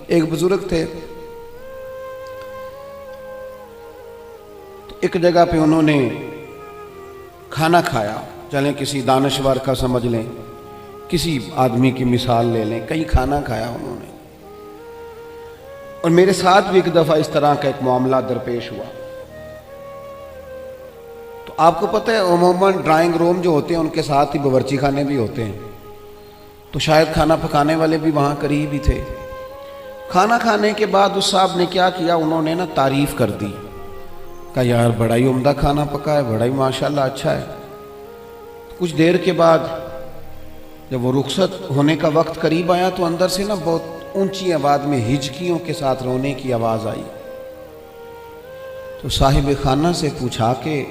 ایک بزرگ تھے، تو ایک جگہ پہ انہوں نے کھانا کھایا، چلیں کسی دانشور کا سمجھ لیں، کسی آدمی کی مثال لے لیں، کہیں کھانا کھایا انہوں نے، اور میرے ساتھ بھی ایک دفعہ اس طرح کا ایک معاملہ درپیش ہوا۔ تو آپ کو پتہ ہے عموماً ڈرائنگ روم جو ہوتے ہیں ان کے ساتھ ہی باورچی خانے بھی ہوتے ہیں، تو شاید کھانا پکانے والے بھی وہاں قریب ہی تھے۔ کھانا کھانے کے بعد اس صاحب نے کیا کیا، انہوں نے تعریف کر دی، کہا یار بڑا ہی عمدہ کھانا پکا ہے، بڑا ہی ماشاءاللہ اچھا ہے۔ کچھ دیر کے بعد جب وہ رخصت ہونے کا وقت قریب آیا تو اندر سے بہت اونچی آواز میں ہچکیوں کے ساتھ رونے کی آواز آئی۔ تو صاحب خانہ سے پوچھا کہ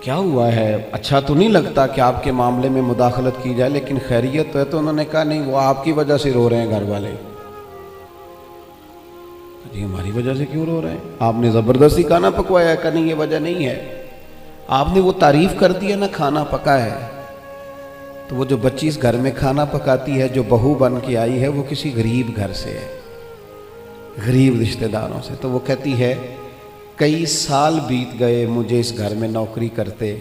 کیا ہوا ہے، اچھا تو نہیں لگتا کہ آپ کے معاملے میں مداخلت کی جائے، لیکن خیریت تو ہے؟ تو انہوں نے کہا نہیں، وہ آپ کی وجہ سے رو رہے ہیں گھر والے۔ جی ہماری وجہ سے کیوں رو رہے ہیں؟ آپ نے زبردستی کھانا پکوایا ہے؟ کہ نہیں یہ وجہ نہیں ہے، آپ نے وہ تعریف کر دی ہے کھانا پکا ہے۔ تو وہ جو بچی اس گھر میں کھانا پکاتی ہے، جو بہو بن کے آئی ہے، وہ کسی غریب گھر سے ہے، غریب رشتہ داروں سے۔ تو وہ کہتی ہے کئی سال بیت گئے مجھے اس گھر میں نوکری کرتے،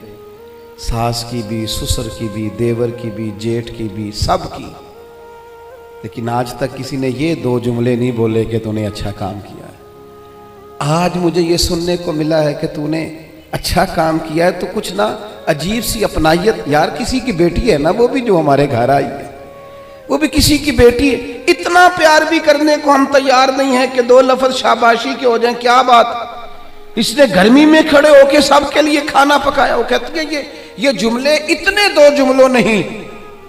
ساس کی بھی، سسر کی بھی، دیور کی بھی، جیٹھ کی بھی، سب کی، لیکن آج تک کسی نے یہ دو جملے نہیں بولے کہ تو نے اچھا کام کیا ہے۔ آج مجھے یہ سننے کو ملا ہے کہ تو نے اچھا کام کیا ہے، تو کچھ عجیب سی اپنائیت، یار کسی کی بیٹی ہے وہ بھی جو ہمارے گھر آئی ہے، وہ بھی کسی کی بیٹی ہے، اتنا پیار بھی کرنے کو ہم تیار نہیں ہیں کہ دو لفظ شاباشی کے ہو جائیں۔ کیا بات، اس نے گرمی میں کھڑے ہو کے سب کے لیے کھانا پکایا۔ وہ کہتے ہیں یہ جملے اتنے دو جملوں نہیں،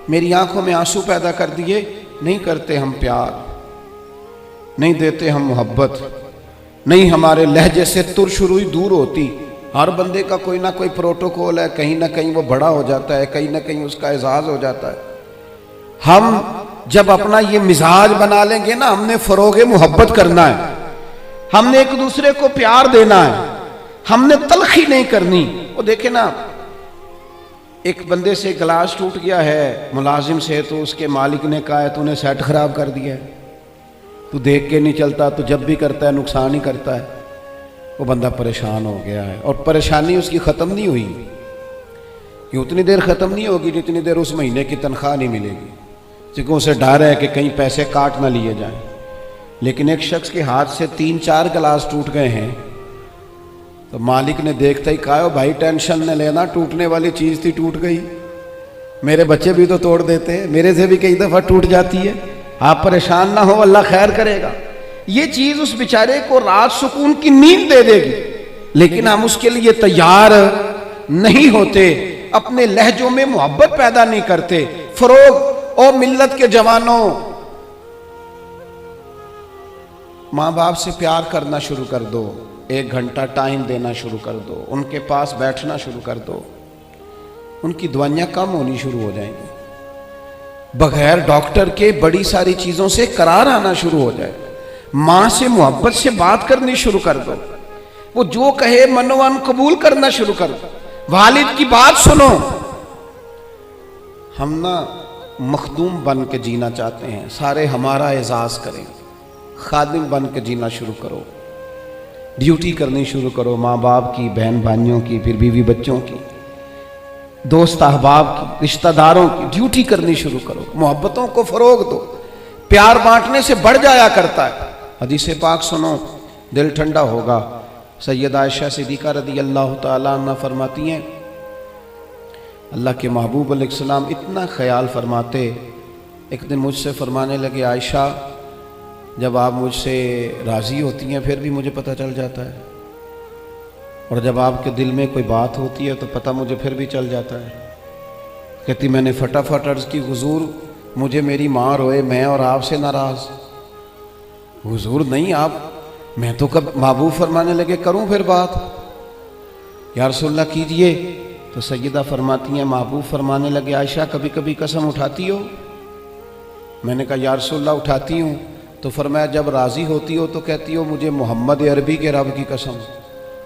میری آنکھوں میں آنسو پیدا کر دیے۔ نہیں کرتے ہم پیار، نہیں دیتے ہم محبت، نہیں ہمارے لہجے سے ترش روئی دور ہوتی۔ ہر بندے کا کوئی نہ کوئی پروٹوکول ہے، کہیں نہ کہیں وہ بڑا ہو جاتا ہے، کہیں نہ کہیں اس کا اعزاز ہو جاتا ہے۔ ہم جب اپنا یہ مزاج بنا لیں گے ہم نے فروغ محبت کرنا ہے، ہم نے ایک دوسرے کو پیار دینا ہے، ہم نے تلخی نہیں کرنی۔ وہ دیکھیں ایک بندے سے گلاس ٹوٹ گیا ہے ملازم سے، تو اس کے مالک نے کہا ہے تو نے سیٹ خراب کر دیا ہے، تو دیکھ کے نہیں چلتا، تو جب بھی کرتا ہے نقصان ہی کرتا ہے۔ وہ بندہ پریشان ہو گیا ہے، اور پریشانی اس کی ختم نہیں ہوئی، یہ اتنی دیر ختم نہیں ہوگی جتنی دیر اس مہینے کی تنخواہ نہیں ملے گی، کیونکہ اسے ڈر ہے کہ کہیں پیسے کاٹ نہ لیے جائیں۔ لیکن ایک شخص کے ہاتھ سے 3-4 گلاس ٹوٹ گئے ہیں، تو مالک نے دیکھتا ہی کہا بھائی ٹینشن نہ لینا، ٹوٹنے والی چیز تھی ٹوٹ گئی، میرے بچے بھی تو توڑ دیتے ہیں، میرے سے بھی کئی دفعہ ٹوٹ جاتی ہے، آپ پریشان نہ ہو، اللہ خیر کرے گا۔ یہ چیز اس بیچارے کو رات سکون کی نیند دے دے گی، لیکن ہم اس کے لیے تیار نہیں ہوتے، اپنے لہجوں میں محبت پیدا نہیں کرتے۔ فروغ اور ملت کے جوانوں، ماں باپ سے پیار کرنا شروع کر دو، 1 گھنٹہ ٹائم دینا شروع کر دو، ان کے پاس بیٹھنا شروع کر دو، ان کی دوائیاں کم ہونی شروع ہو جائیں گی، بغیر ڈاکٹر کے بڑی ساری چیزوں سے قرار آنا شروع ہو جائے۔ ماں سے محبت سے بات کرنی شروع کر دو، وہ جو کہے منوان قبول کرنا شروع کر دو، والد کی بات سنو۔ ہم مخدوم بن کے جینا چاہتے ہیں، سارے ہمارا اعزاز کریں، خادم بن کے جینا شروع کرو، ڈیوٹی کرنی شروع کرو، ماں باپ کی، بہن بھائیوں کی، پھر بیوی بچوں کی، دوست احباب کی، رشتہ داروں کی ڈیوٹی کرنی شروع کرو، محبتوں کو فروغ دو، پیار بانٹنے سے بڑھ جایا کرتا ہے۔ حدیث پاک سنو، دل ٹھنڈا ہوگا۔ سیدہ عائشہ صدیقہ رضی اللہ تعالیٰ عنہ فرماتی ہیں، اللہ کے محبوب علیہ السلام اتنا خیال فرماتے، ایک دن مجھ سے فرمانے لگے عائشہ جب آپ مجھ سے راضی ہوتی ہیں پھر بھی مجھے پتہ چل جاتا ہے، اور جب آپ کے دل میں کوئی بات ہوتی ہے تو پتہ مجھے پھر بھی چل جاتا ہے۔ کہتی میں نے فٹافٹ عرض کی حضور مجھے میری ماں روئے میں اور آپ سے ناراض؟ حضور نہیں، آپ، میں تو کب محبوب فرمانے لگے کروں پھر بات، یا رسول اللہ کیجئے۔ تو سیدہ فرماتی ہیں محبوب فرمانے لگے عائشہ کبھی کبھی قسم اٹھاتی ہو؟ میں نے کہا یا رسول اللہ اٹھاتی ہوں۔ تو فرمایا جب راضی ہوتی ہو تو کہتی ہو مجھے محمد عربی کے رب کی قسم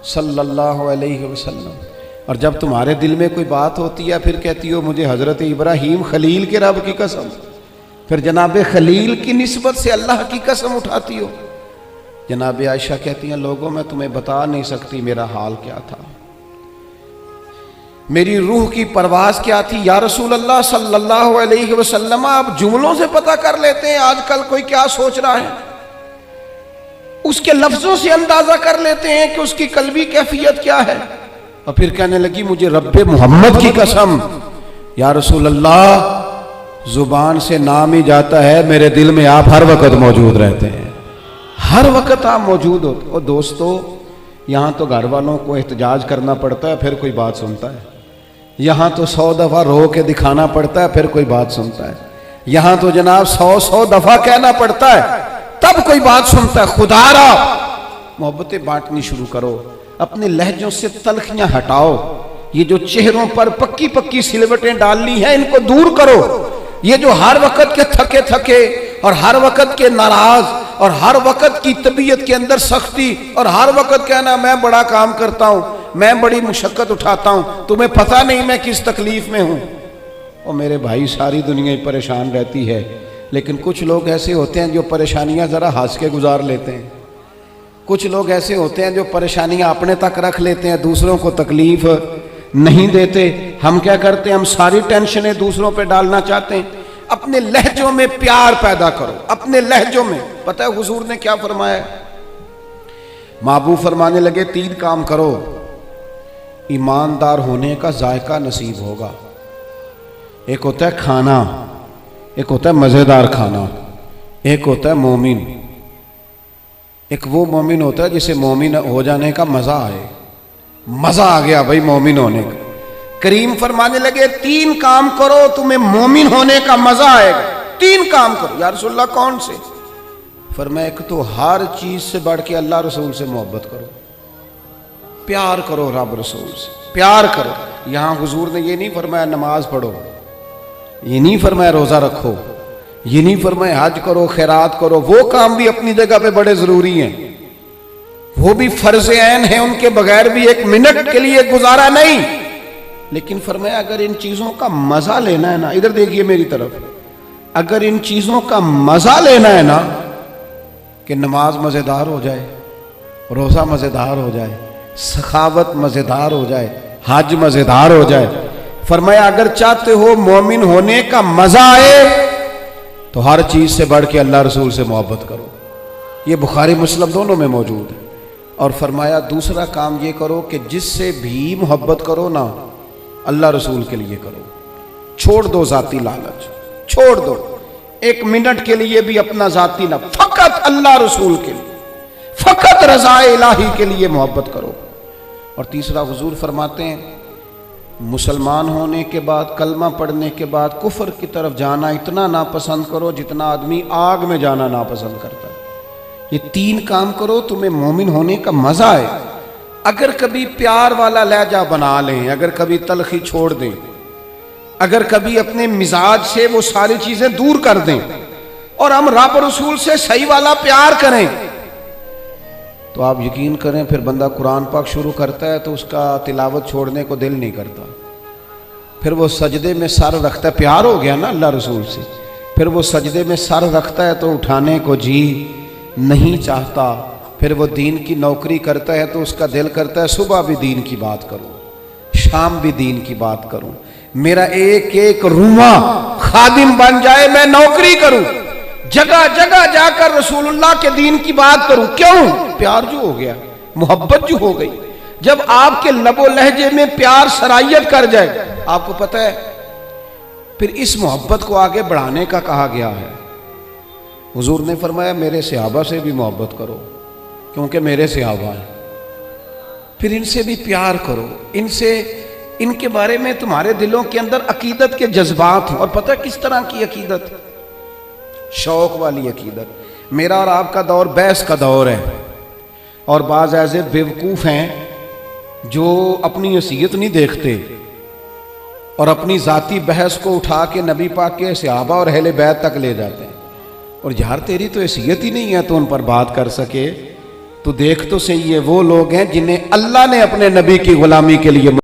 صلی اللہ علیہ وسلم، اور جب تمہارے دل میں کوئی بات ہوتی ہے پھر کہتی ہو مجھے حضرت ابراہیم خلیل کے رب کی قسم۔ پھر جناب خلیل کی نسبت سے اللہ کی قسم اٹھاتی ہو۔ جناب عائشہ کہتی ہیں لوگوں میں تمہیں بتا نہیں سکتی میرا حال کیا تھا، میری روح کی پرواز کیا تھی۔ یا رسول اللہ صلی اللہ علیہ وسلم، آپ جملوں سے پتہ کر لیتے ہیں آج کل کوئی کیا سوچ رہا ہے، اس کے لفظوں سے اندازہ کر لیتے ہیں کہ اس کی قلبی کیفیت کیا ہے۔ اور پھر کہنے لگی مجھے رب محمد کی قسم یا رسول اللہ، زبان سے نام ہی جاتا ہے، میرے دل میں آپ ہر وقت موجود رہتے ہیں، ہر وقت آپ موجود ہوتے۔ اور دوستو، یہاں تو گھر والوں کو احتجاج کرنا پڑتا ہے پھر کوئی بات سنتا ہے، یہاں تو 100 دفعہ رو کے دکھانا پڑتا ہے پھر کوئی بات سنتا ہے، یہاں تو جناب 100 دفعہ کہنا پڑتا ہے تب کوئی بات سنتا ہے۔ خدا را محبتیں بانٹنی شروع کرو، اپنے لہجوں سے تلخیاں ہٹاؤ، یہ جو چہروں پر پکی پکی سلوٹیں ڈالنی ہیں ان کو دور کرو، یہ جو ہر وقت کے تھکے تھکے اور ہر وقت کے ناراض اور ہر وقت کی طبیعت کے اندر سختی اور ہر وقت کہنا میں بڑا کام کرتا ہوں، میں بڑی مشقت اٹھاتا ہوں، تمہیں پتہ نہیں میں کس تکلیف میں ہوں۔ اور میرے بھائی ساری دنیا ہی پریشان رہتی ہے، لیکن کچھ لوگ ایسے ہوتے ہیں جو پریشانیاں ذرا ہنس کے گزار لیتے ہیں، کچھ لوگ ایسے ہوتے ہیں جو پریشانیاں اپنے تک رکھ لیتے ہیں، دوسروں کو تکلیف نہیں دیتے۔ ہم کیا کرتے ہیں، ہم ساری ٹینشنیں دوسروں پہ ڈالنا چاہتے ہیں۔ اپنے لہجوں میں پیار پیدا کرو، اپنے لہجوں میں۔ پتہ ہے حضور نے کیا فرمایا؟ محبوب فرمانے لگے 3 کام کرو، ایماندار ہونے کا ذائقہ نصیب ہوگا۔ ایک ہوتا ہے کھانا، ایک ہوتا ہے مزیدار کھانا، ایک ہوتا ہے مومن۔ ایک وہ مومن ہوتا ہے جسے مومن ہو جانے کا مزہ آئے، مزہ آ گیا بھائی مومن ہونے کا۔ کریم فرمانے لگے 3 کام کرو تمہیں مومن ہونے کا مزہ آئے گا۔ 3 کام کرو۔ یا رسول اللہ کون سے؟ فرمایا ایک تو ہر چیز سے بڑھ کے اللہ رسول سے محبت کرو، پیار کرو، رب رسول سے پیار کرو۔ یہاں حضور نے یہ نہیں فرمایا نماز پڑھو، یہ نہیں فرمایا روزہ رکھو، یہ نہیں فرمایا حج کرو، خیرات کرو، وہ کام بھی اپنی جگہ پہ بڑے ضروری ہیں، وہ بھی فرض عین ہیں، ان کے بغیر بھی 1 منٹ کے لیے گزارا نہیں۔ لیکن فرمایا اگر ان چیزوں کا مزہ لینا ہے نا، ادھر دیکھیے میری طرف، اگر ان چیزوں کا مزہ لینا ہے نا، کہ نماز مزیدار ہو جائے، روزہ مزیدار ہو جائے، سخاوت مزیدار ہو جائے، حج مزیدار ہو جائے، فرمایا اگر چاہتے ہو مومن ہونے کا مزہ آئے تو ہر چیز سے بڑھ کے اللہ رسول سے محبت کرو۔ یہ بخاری مسلم دونوں میں موجود ہے۔ اور فرمایا دوسرا کام یہ کرو کہ جس سے بھی محبت کرو نا، اللہ رسول کے لیے کرو، چھوڑ دو ذاتی لالچ، چھوڑ دو 1 منٹ کے لیے بھی اپنا ذاتی نہ، فقط اللہ رسول کے لیے، فقط رضا الہی کے لیے محبت کرو۔ اور تیسرا حضور فرماتے ہیں مسلمان ہونے کے بعد، کلمہ پڑھنے کے بعد کفر کی طرف جانا اتنا ناپسند کرو جتنا آدمی آگ میں جانا ناپسند کرتا ہے۔ یہ 3 کام کرو تمہیں مومن ہونے کا مزہ آئے۔ اگر کبھی پیار والا لہجہ بنا لیں، اگر کبھی تلخی چھوڑ دیں، اگر کبھی اپنے مزاج سے وہ ساری چیزیں دور کر دیں اور ہم رب رسول سے صحیح والا پیار کریں، تو آپ یقین کریں پھر بندہ قرآن پاک شروع کرتا ہے تو اس کا تلاوت چھوڑنے کو دل نہیں کرتا، پھر وہ سجدے میں سر رکھتا ہے، پیار ہو گیا نا اللہ رسول سے، پھر وہ سجدے میں سر رکھتا ہے تو اٹھانے کو جی نہیں چاہتا، پھر وہ دین کی نوکری کرتا ہے تو اس کا دل کرتا ہے صبح بھی دین کی بات کروں، شام بھی دین کی بات کروں، میرا ایک ایک روما خادم بن جائے، میں نوکری کروں، جگہ جگہ جا کر رسول اللہ کے دین کی بات کروں۔ کیوں؟ پیار جو ہو گیا، محبت جو ہو گئی۔ جب آپ کے لب و لہجے میں پیار سرائیت کر جائے، آپ کو پتہ ہے پھر اس محبت کو آگے بڑھانے کا کہا گیا ہے۔ حضور نے فرمایا میرے صحابہ سے بھی محبت کرو کیونکہ میرے صحابہ ہیں، پھر ان سے بھی پیار کرو، ان کے بارے میں تمہارے دلوں کے اندر عقیدت کے جذبات ہوں۔ اور پتہ کس طرح کی عقیدت؟ شوق والی عقیدت۔ میرا اور آپ کا دور بحث کا دور ہے، اور بعض ایسے بیوقوف ہیں جو اپنی حیثیت نہیں دیکھتے اور اپنی ذاتی بحث کو اٹھا کے نبی پاک کے صحابہ اور اہل بیت تک لے جاتے ہیں۔ اور یار تیری تو حیثیت ہی نہیں ہے تو ان پر بات کر سکے، تو دیکھ تو صحیح ہے وہ لوگ ہیں جنہیں اللہ نے اپنے نبی کی غلامی کے لیے